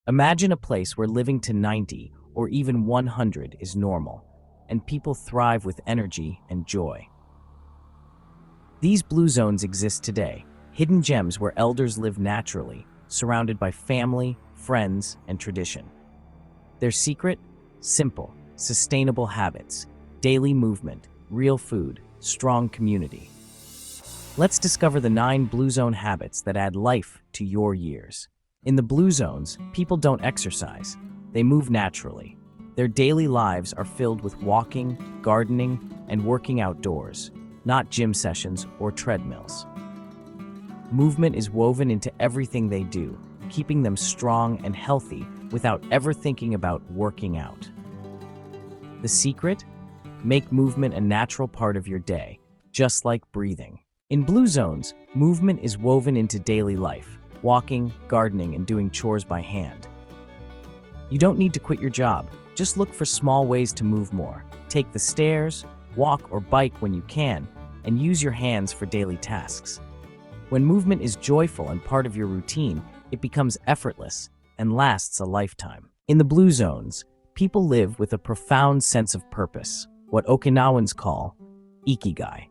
Imagine a place where living to 90 or even 100 is normal, and people thrive with energy and joy. These blue zones exist today, hidden gems where elders live naturally, surrounded by family, friends, and tradition. Their secret? Simple, sustainable habits, daily movement, real food, strong community. Let's discover the 9 blue zone habits that add life to your years. In the blue zones, people don't exercise. They move naturally. Their daily lives are filled with walking, gardening, and working outdoors, not gym sessions or treadmills. Movement is woven into everything they do, keeping them strong and healthy without ever thinking about working out. The secret? Make movement a natural part of your day, just like breathing. In blue zones, movement is woven into daily life, walking, gardening, and doing chores by hand. You don't need to quit your job, just look for small ways to move more. Take the stairs, walk or bike when you can, and use your hands for daily tasks. When movement is joyful and part of your routine, it becomes effortless and lasts a lifetime. In the blue zones, people live with a profound sense of purpose, what Okinawans call Ikigai.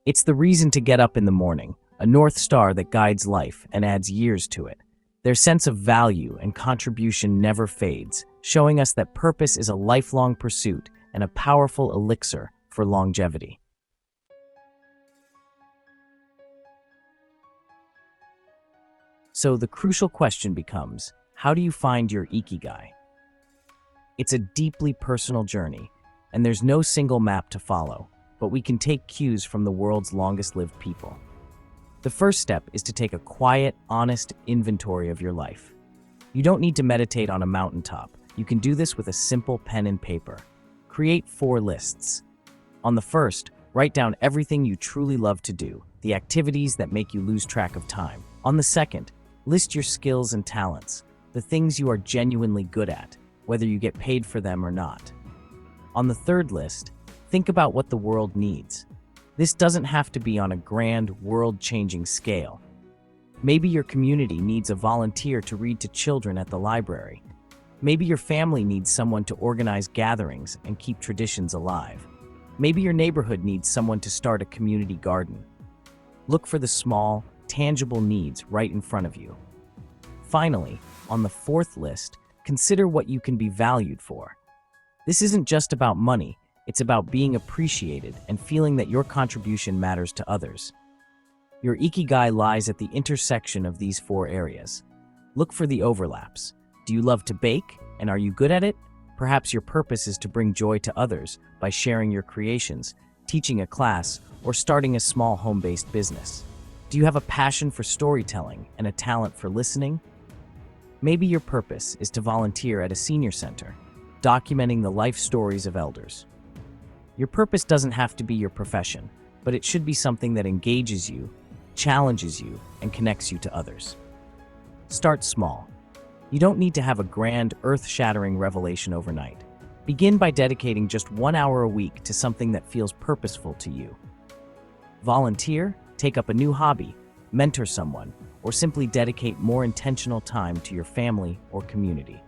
It's the reason to get up in the morning, a north star that guides life and adds years to it. Their sense of value and contribution never fades, showing us that purpose is a lifelong pursuit and a powerful elixir for longevity. So the crucial question becomes, how do you find your Ikigai? It's a deeply personal journey, and there's no single map to follow, but we can take cues from the world's longest-lived people. The first step is to take a quiet, honest inventory of your life. You don't need to meditate on a mountaintop. You can do this with a simple pen and paper. Create 4 lists. On the first, write down everything you truly love to do, the activities that make you lose track of time. On the second, list your skills and talents, the things you are genuinely good at, whether you get paid for them or not. On the third list, think about what the world needs. This doesn't have to be on a grand, world-changing scale. Maybe your community needs a volunteer to read to children at the library. Maybe your family needs someone to organize gatherings and keep traditions alive. Maybe your neighborhood needs someone to start a community garden. Look for the small, tangible needs right in front of you. Finally, on the fourth list, consider what you can be valued for. This isn't just about money, it's about being appreciated and feeling that your contribution matters to others. Your Ikigai lies at the intersection of these 4 areas. Look for the overlaps. Do you love to bake, and are you good at it? Perhaps your purpose is to bring joy to others by sharing your creations, teaching a class, or starting a small home-based business. Do you have a passion for storytelling and a talent for listening? Maybe your purpose is to volunteer at a senior center, documenting the life stories of elders. Your purpose doesn't have to be your profession, but it should be something that engages you, challenges you, and connects you to others. Start small. You don't need to have a grand, earth-shattering revelation overnight. Begin by dedicating just 1 hour a week to something that feels purposeful to you. Volunteer, take up a new hobby, mentor someone, or simply dedicate more intentional time to your family or community.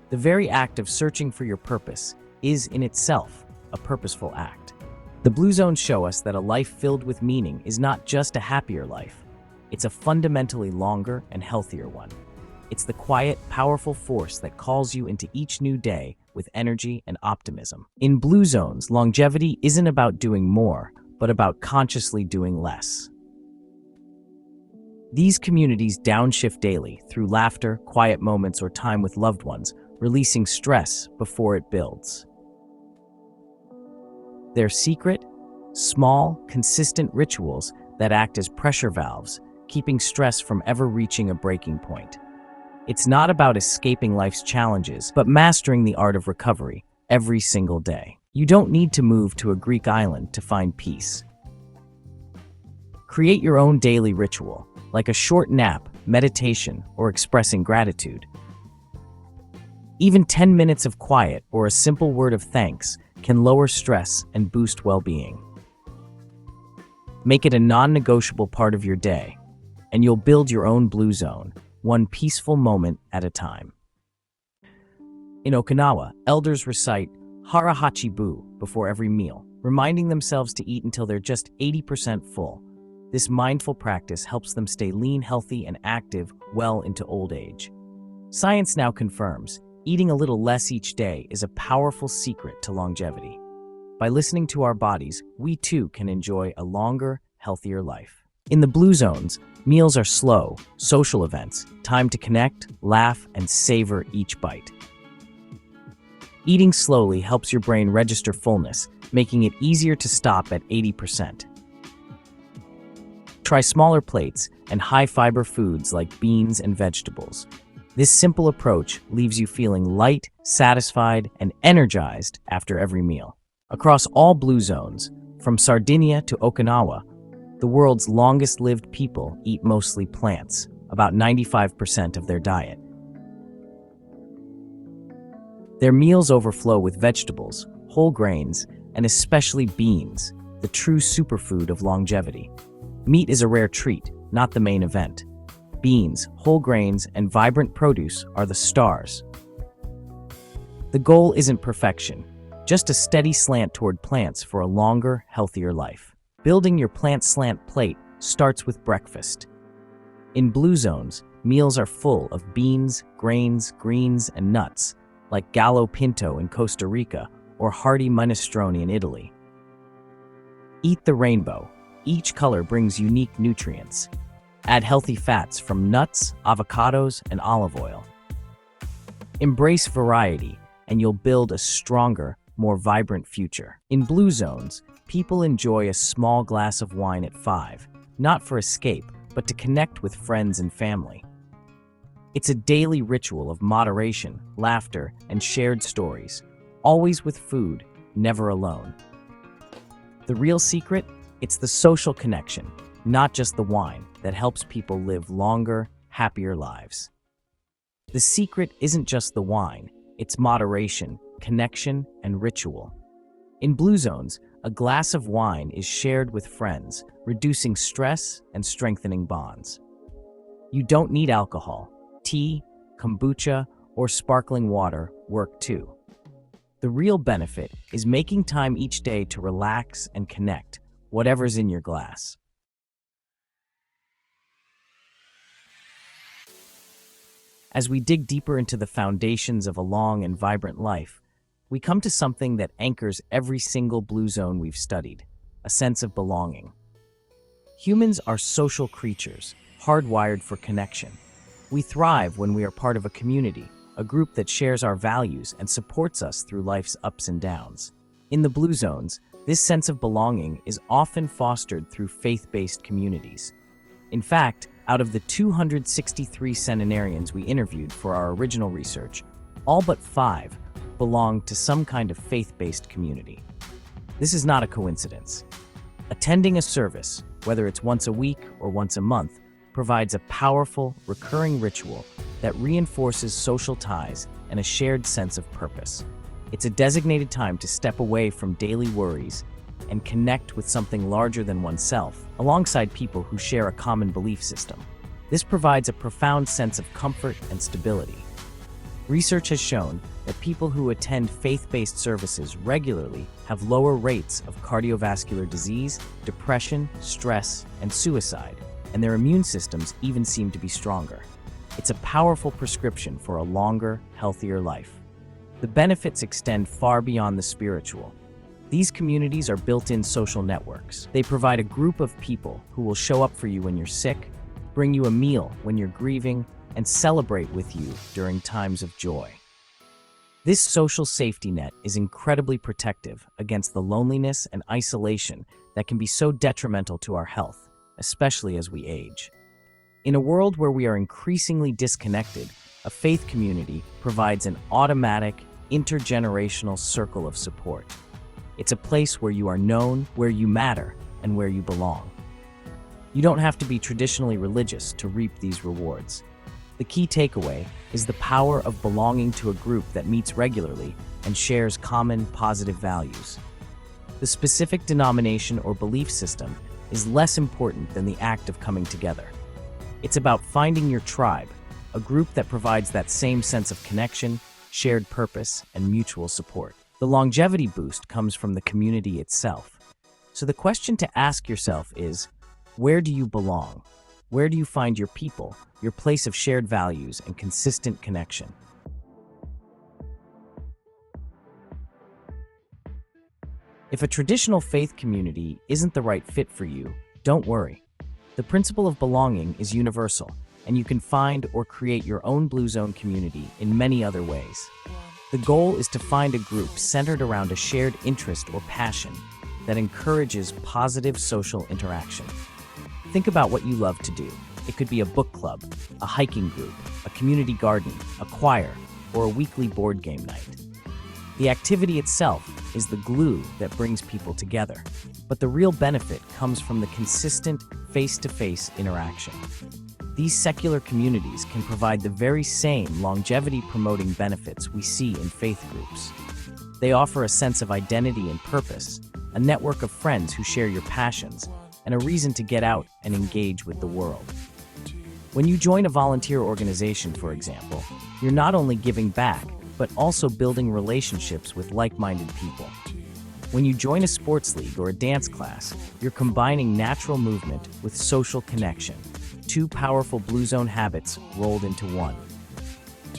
The very act of searching for your purpose is, in itself, a purposeful act. The blue zones show us that a life filled with meaning is not just a happier life. It's a fundamentally longer and healthier one. It's the quiet, powerful force that calls you into each new day with energy and optimism. In blue zones, longevity isn't about doing more, but about consciously doing less. These communities downshift daily through laughter, quiet moments, or time with loved ones, releasing stress before it builds. Their secret? Small, consistent rituals that act as pressure valves, keeping stress from ever reaching a breaking point. It's not about escaping life's challenges, but mastering the art of recovery every single day. You don't need to move to a Greek island to find peace. Create your own daily ritual, like a short nap, meditation, or expressing gratitude. Even 10 minutes of quiet or a simple word of thanks can lower stress and boost well-being. Make it a non-negotiable part of your day, and you'll build your own blue zone, one peaceful moment at a time. In Okinawa, elders recite Harahachi-bu before every meal, reminding themselves to eat until they're just 80% full. This mindful practice helps them stay lean, healthy, and active well into old age. Science now confirms eating a little less each day is a powerful secret to longevity. By listening to our bodies, we too can enjoy a longer, healthier life. In the blue zones, meals are slow, social events, time to connect, laugh, and savor each bite. Eating slowly helps your brain register fullness, making it easier to stop at 80%. Try smaller plates and high-fiber foods like beans and vegetables. This simple approach leaves you feeling light, satisfied, and energized after every meal. Across all blue zones, from Sardinia to Okinawa, the world's longest-lived people eat mostly plants, about 95% of their diet. Their meals overflow with vegetables, whole grains, and especially beans, the true superfood of longevity. Meat is a rare treat, not the main event. Beans, whole grains, and vibrant produce are the stars. The goal isn't perfection, just a steady slant toward plants for a longer, healthier life. Building your plant slant plate starts with breakfast. In blue zones, meals are full of beans, grains, greens, and nuts, like gallo pinto in Costa Rica or hearty minestrone in Italy. Eat the rainbow. Each color brings unique nutrients. Add healthy fats from nuts, avocados, and olive oil. Embrace variety, and you'll build a stronger, more vibrant future. In blue zones, people enjoy a small glass of wine at 5, not for escape, but to connect with friends and family. It's a daily ritual of moderation, laughter, and shared stories, always with food, never alone. The real secret? It's the social connection, not just the wine, that helps people live longer, happier lives. The secret isn't just the wine, it's moderation, connection, and ritual. In blue zones, a glass of wine is shared with friends, reducing stress and strengthening bonds. You don't need alcohol. Tea, kombucha, or sparkling water work too. The real benefit is making time each day to relax and connect, whatever's in your glass. As we dig deeper into the foundations of a long and vibrant life, we come to something that anchors every single blue zone we've studied, a sense of belonging. Humans are social creatures, hardwired for connection. We thrive when we are part of a community, a group that shares our values and supports us through life's ups and downs. In the blue zones, this sense of belonging is often fostered through faith-based communities. In fact, out of the 263 centenarians we interviewed for our original research, all but 5 belonged to some kind of faith-based community. This is not a coincidence. Attending a service, whether it's once a week or once a month, provides a powerful, recurring ritual that reinforces social ties and a shared sense of purpose. It's a designated time to step away from daily worries and connect with something larger than oneself, alongside people who share a common belief system. This provides a profound sense of comfort and stability. Research has shown that people who attend faith-based services regularly have lower rates of cardiovascular disease, depression, stress, and suicide, and their immune systems even seem to be stronger. It's a powerful prescription for a longer, healthier life. The benefits extend far beyond the spiritual. These communities are built-in social networks. They provide a group of people who will show up for you when you're sick, bring you a meal when you're grieving, and celebrate with you during times of joy. This social safety net is incredibly protective against the loneliness and isolation that can be so detrimental to our health, especially as we age. In a world where we are increasingly disconnected, a faith community provides an automatic, intergenerational circle of support. It's a place where you are known, where you matter, and where you belong. You don't have to be traditionally religious to reap these rewards. The key takeaway is the power of belonging to a group that meets regularly and shares common positive values. The specific denomination or belief system is less important than the act of coming together. It's about finding your tribe, a group that provides that same sense of connection, shared purpose, and mutual support. The longevity boost comes from the community itself. So the question to ask yourself is, where do you belong? Where do you find your people, your place of shared values and consistent connection? If a traditional faith community isn't the right fit for you, don't worry. The principle of belonging is universal, and you can find or create your own Blue Zone community in many other ways. The goal is to find a group centered around a shared interest or passion that encourages positive social interaction. Think about what you love to do. It could be a book club, a hiking group, a community garden, a choir, or a weekly board game night. The activity itself is the glue that brings people together, but the real benefit comes from the consistent face-to-face interaction. These secular communities can provide the very same longevity-promoting benefits we see in faith groups. They offer a sense of identity and purpose, a network of friends who share your passions, and a reason to get out and engage with the world. When you join a volunteer organization, for example, you're not only giving back, but also building relationships with like-minded people. When you join a sports league or a dance class, you're combining natural movement with social connection, two powerful Blue Zone habits rolled into one.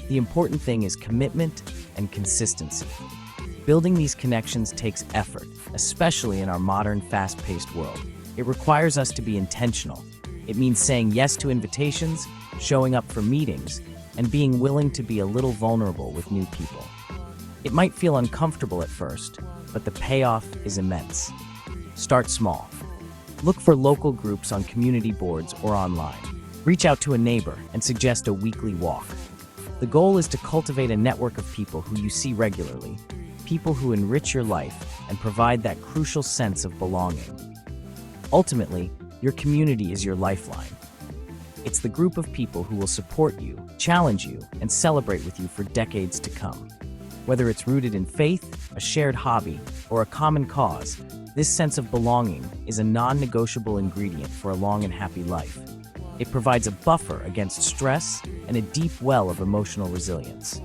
The important thing is commitment and consistency. Building these connections takes effort, especially in our modern, fast-paced world. It requires us to be intentional. It means saying yes to invitations, showing up for meetings, and being willing to be a little vulnerable with new people. It might feel uncomfortable at first, but the payoff is immense. Start small. Look for local groups on community boards or online. Reach out to a neighbor and suggest a weekly walk. The goal is to cultivate a network of people who you see regularly, people who enrich your life and provide that crucial sense of belonging. Ultimately, your community is your lifeline. It's the group of people who will support you, challenge you, and celebrate with you for decades to come. Whether it's rooted in faith, a shared hobby, or a common cause, this sense of belonging is a non-negotiable ingredient for a long and happy life. It provides a buffer against stress and a deep well of emotional resilience.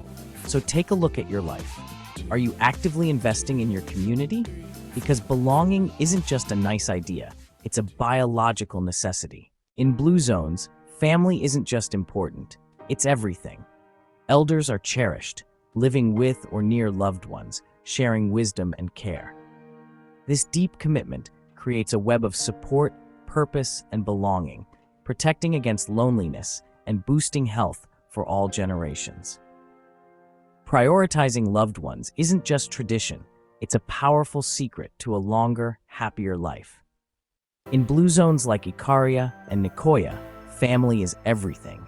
So take a look at your life. Are you actively investing in your community? Because belonging isn't just a nice idea, it's a biological necessity. In Blue Zones, family isn't just important, it's everything. Elders are cherished, living with or near loved ones, sharing wisdom and care. This deep commitment creates a web of support, purpose, and belonging, protecting against loneliness and boosting health for all generations. Prioritizing loved ones isn't just tradition, it's a powerful secret to a longer, happier life. In Blue Zones like Ikaria and Nicoya, family is everything.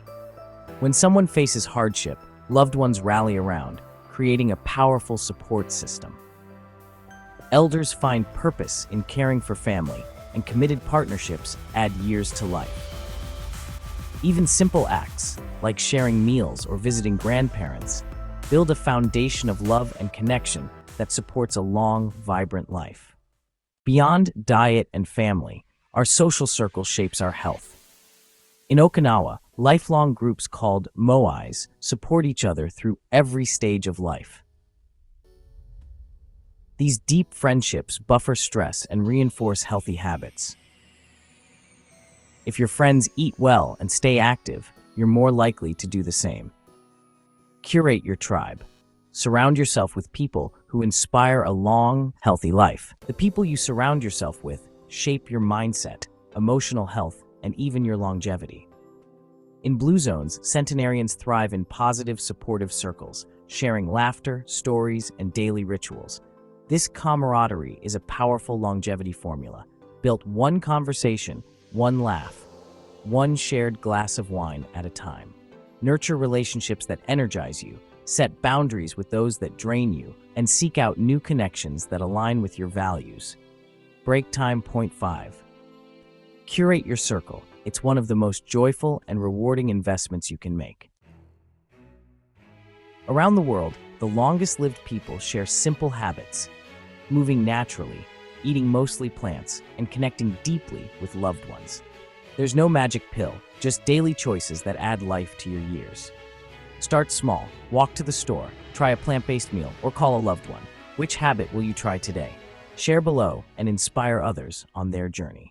When someone faces hardship, loved ones rally around, creating a powerful support system. Elders find purpose in caring for family, and committed partnerships add years to life. Even simple acts, like sharing meals or visiting grandparents, build a foundation of love and connection that supports a long, vibrant life. Beyond diet and family, our social circle shapes our health. In Okinawa, lifelong groups called moais support each other through every stage of life. These deep friendships buffer stress and reinforce healthy habits. If your friends eat well and stay active, you're more likely to do the same. Curate your tribe. Surround yourself with people who inspire a long, healthy life. The people you surround yourself with shape your mindset, emotional health, and even your longevity. In Blue Zones, centenarians thrive in positive, supportive circles, sharing laughter, stories, and daily rituals. This camaraderie is a powerful longevity formula, built one conversation, one laugh, one shared glass of wine at a time. Nurture relationships that energize you, set boundaries with those that drain you, and seek out new connections that align with your values. Break time. Point 5. Curate your circle. It's one of the most joyful and rewarding investments you can make. Around the world, the longest-lived people share simple habits, moving naturally, eating mostly plants, and connecting deeply with loved ones. There's no magic pill, just daily choices that add life to your years. Start small, walk to the store, try a plant-based meal, or call a loved one. Which habit will you try today? Share below and inspire others on their journey.